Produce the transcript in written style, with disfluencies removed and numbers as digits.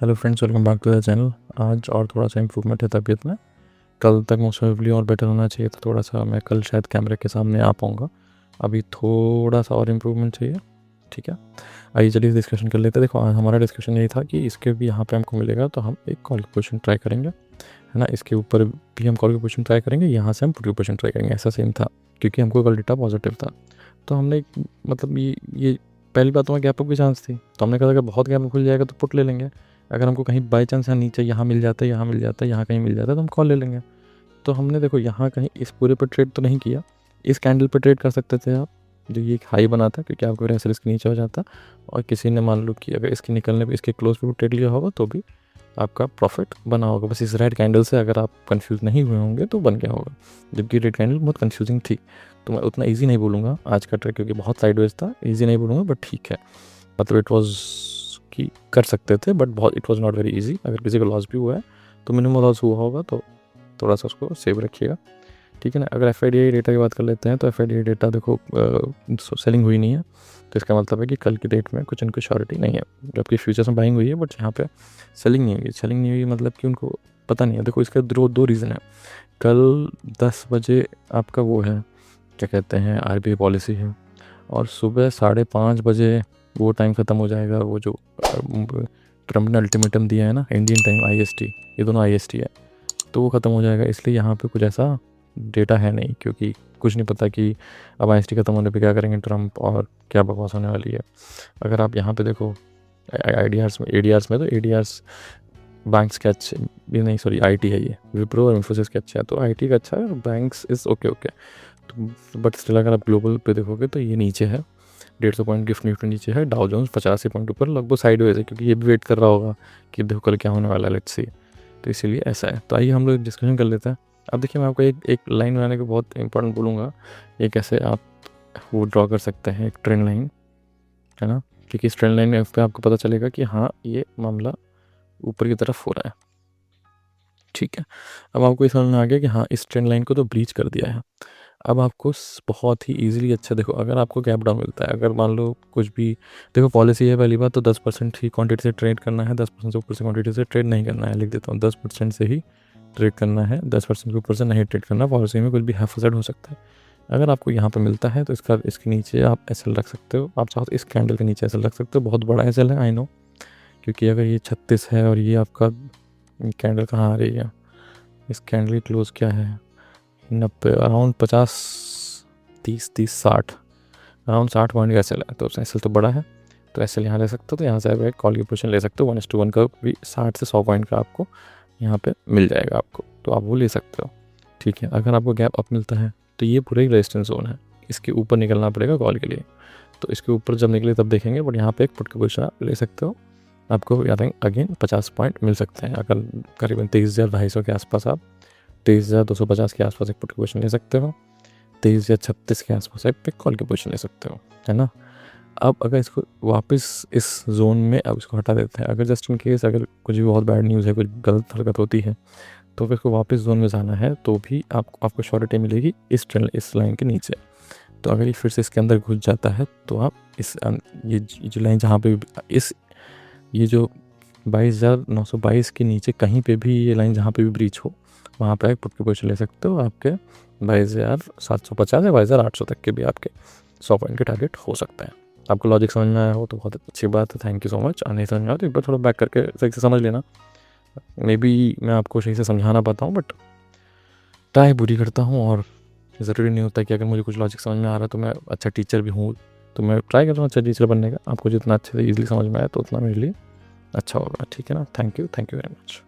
Hello friends, welcome back to the channel. आज और थोड़ा सा इम्प्रूवमेंट है तबीयत में। कल तक मोस्ट प्रोबेबली और बेटर होना चाहिए था। थोड़ा सा मैं कल शायद कैमरे के सामने आ पाऊँगा। अभी थोड़ा सा और इम्प्रूवमेंट चाहिए। ठीक है, आइए चलिए डिस्कशन कर लेते हैं। देखो, आज हमारा डिस्कशन यही था कि इसके भी यहाँ पे हमको मिलेगा तो हम एक क्वालिफिकेशन ट्राई करेंगे, है ना। इसके ऊपर भी हम क्वालिफिकेशन ट्राई करेंगे, यहाँ से हम प्रोटिफिकेशन ट्राई करेंगे। ऐसा सेम था क्योंकि हमको कल डेटा पॉजिटिव था। तो हमने मतलब ये पहली बात तो गैप अप की चांस थी, तो हमने कहा अगर बहुत गैप खुल जाएगा तो पुट ले लेंगे। अगर हमको कहीं बाई चांस यहाँ नीचे यहाँ मिल जाता है, यहाँ मिल जाता है, यहाँ कहीं मिल जाता है तो हम कॉल ले लेंगे। तो हमने देखो यहाँ कहीं इस पूरे पर ट्रेड तो नहीं किया। इस कैंडल पर ट्रेड कर सकते थे आप, जो ये एक हाई बना था, क्योंकि आपको रेस रिस्क नीचे हो जाता। और किसी ने मान लो कि अगर इसके निकलने पे इसके क्लोज पे ट्रेड लिया होगा तो भी आपका प्रॉफिट बना होगा। बस इस रेड कैंडल से अगर आप कंफ्यूज नहीं हुए होंगे तो बन गया होगा, जबकि रेड कैंडल बहुत कंफ्यूजिंग थी। तो मैं उतना इजी नहीं बोलूँगा आज का ट्रेड, क्योंकि बहुत साइडवेज था। इजी नहीं बोलूँगा बट ठीक है, मतलब इट वाज कि कर सकते थे बट बहुत it was not very easy. अगर किसी को लॉस भी हुआ है तो मिनिमम लॉस हुआ होगा, तो थोड़ा सा उसको सेव रखिएगा, ठीक है ना। अगर FIDI डेटा की बात कर लेते हैं तो FIDI डेटा देखो सेलिंग हुई नहीं है, तो इसका मतलब है कि कल की डेट में कुछ इनको श्योरिटी नहीं है। जबकि फ्यूचर्स में बाइंग हुई है बट यहाँ पे सेलिंग नहीं हुई। सेलिंग नहीं हुई मतलब कि उनको पता नहीं है। देखो, इसका दो रीज़न है। कल 10 बजे आपका वो है, क्या कहते हैं, RBI पॉलिसी है, और सुबह 5:30 बजे वो टाइम ख़त्म हो जाएगा, वो जो ट्रम्प ने अल्टीमेटम दिया है ना, इंडियन टाइम IST, ये दोनों IST है, तो वो ख़त्म हो जाएगा। इसलिए यहाँ पे कुछ ऐसा डेटा है नहीं, क्योंकि कुछ नहीं पता कि अब IST ख़त्म होने पे क्या करेंगे ट्रम्प और क्या बकवास होने वाली है। अगर आप यहाँ पे देखो ADRs में तो ADRs बैंक्स का अच्छा भी नहीं, सॉरी IT है, ये विप्रो और इन्फोसिस का अच्छा है, तो IT का अच्छा है और बैंक्स इज़ ओके। तो बट स्टिल अगर आप ग्लोबल पे देखोगे तो ये नीचे है, 150 पॉइंट गिफ्ट निफ्टी नीचे है, डाउ जोन्स 85 पॉइंट ऊपर, लगभग साइडवेज है, क्योंकि ये भी वेट कर रहा होगा कि देखो कल क्या होने वाला है, लेट्स सी। तो इसीलिए ऐसा है। तो आइए हम लोग डिस्कशन कर लेते हैं। अब देखिए, मैं आपको एक लाइन बनाने को बहुत इंपॉर्टेंट बोलूँगा। ये कैसे आप वो ड्रॉ कर सकते हैं, एक ट्रेंड लाइन, है ना। क्योंकि इस ट्रेंड लाइन पे आपको पता चलेगा कि हाँ, ये मामला ऊपर की तरफ हो रहा है, ठीक है। अब आपको ये समझ में आ गया कि हाँ, इस ट्रेंड लाइन को तो ब्रीच कर दिया है। अब आपको बहुत ही ईज़िली, अच्छा देखो, अगर आपको गैप डाउन मिलता है, अगर मान लो कुछ भी, देखो पॉलिसी है पहली बात तो 10% ही क्वांटिटी से ट्रेड करना है, 10% से ऊपर से क्वांटिटी से ट्रेड नहीं करना है। लिख देता हूँ, 10% से ही ट्रेड करना है, 10% के ऊपर से नहीं ट्रेड करना। पॉलिसी में कुछ भी हैफेज़ेड हो सकता है। अगर आपको यहाँ पे मिलता है तो इसके नीचे आप SL रख सकते हो। आप चाहो तो इस कैंडल के नीचे SL रख सकते हो। बहुत बड़ा SL है, आई नो, क्योंकि अगर ये 36 है और ये आपका कैंडल कहाँ आ रही है, इस कैंडल की क्लोज क्या है, 90, अराउंड 50, 30, 60, अराउंड 60 पॉइंट का SL है। तो SL तो बड़ा है, तो SL यहाँ ले सकते हो। तो यहाँ से आप एक कॉल की पोजीशन ले सकते हो, 1:1 का भी 60 से 100 पॉइंट का आपको यहाँ पे मिल जाएगा आपको, तो आप वो ले सकते हो, ठीक है। अगर आपको गैप अप मिलता है तो ये पूरा ही रेजिस्टेंस जोन है, इसके ऊपर निकलना पड़ेगा कॉल के लिए। तो इसके ऊपर जब निकले तब देखेंगे, बट यहाँ पे एक पुट की पोजीशन आप ले सकते हो। आपको अगेन 50 पॉइंट मिल सकते हैं। अगर करीबन 23,250 के आसपास, आप 23,250 के आसपास एक पुट की पोजीशन ले सकते हो, 23,036 के आसपास एक पिक कॉल की पोजीशन ले सकते हो, है ना। अब अगर इसको वापस इस जोन में अब इसको हटा देते हैं, अगर जस्ट इन केस अगर कुछ भी बहुत बैड न्यूज़ है, कुछ गलत हरकत होती है, तो फिर इसको वापस जोन में जाना है तो भी आपको श्योरिटी मिलेगी इस लाइन के नीचे। तो अगर ये फिर से इसके अंदर घुस जाता है तो आप ये जो लाइन जहाँ पे ये जो 22,922 के नीचे कहीं पे भी ये लाइन जहाँ पे भी ब्रीच हो, वहाँ पे आप पुट की पोजीशन ले सकते हो। आपके 22,750 या 22,800 तक के भी आपके 100 पॉइंट के टारगेट हो सकता है। आपको लॉजिक समझ में आया हो तो बहुत अच्छी बात है, थैंक यू सो मच। नहीं समझ में आया तो एक बार थोड़ा बैक करके सही से समझ लेना। मे बी मैं आपको सही से समझा ना पाता हूँ, बट ट्राई पूरी करता हूँ। और ज़रूरी नहीं होता कि अगर मुझे कुछ लॉजिक समझ में आ रहा है तो मैं अच्छा टीचर भी हूँ। तो मैं ट्राई कर रहा हूँ अच्छा टीचर बनने का। आपको जितना अच्छे से ईजिली समझ में आया तो उतना मेरे लिए अच्छा होगा, ठीक है ना। Thank you very much.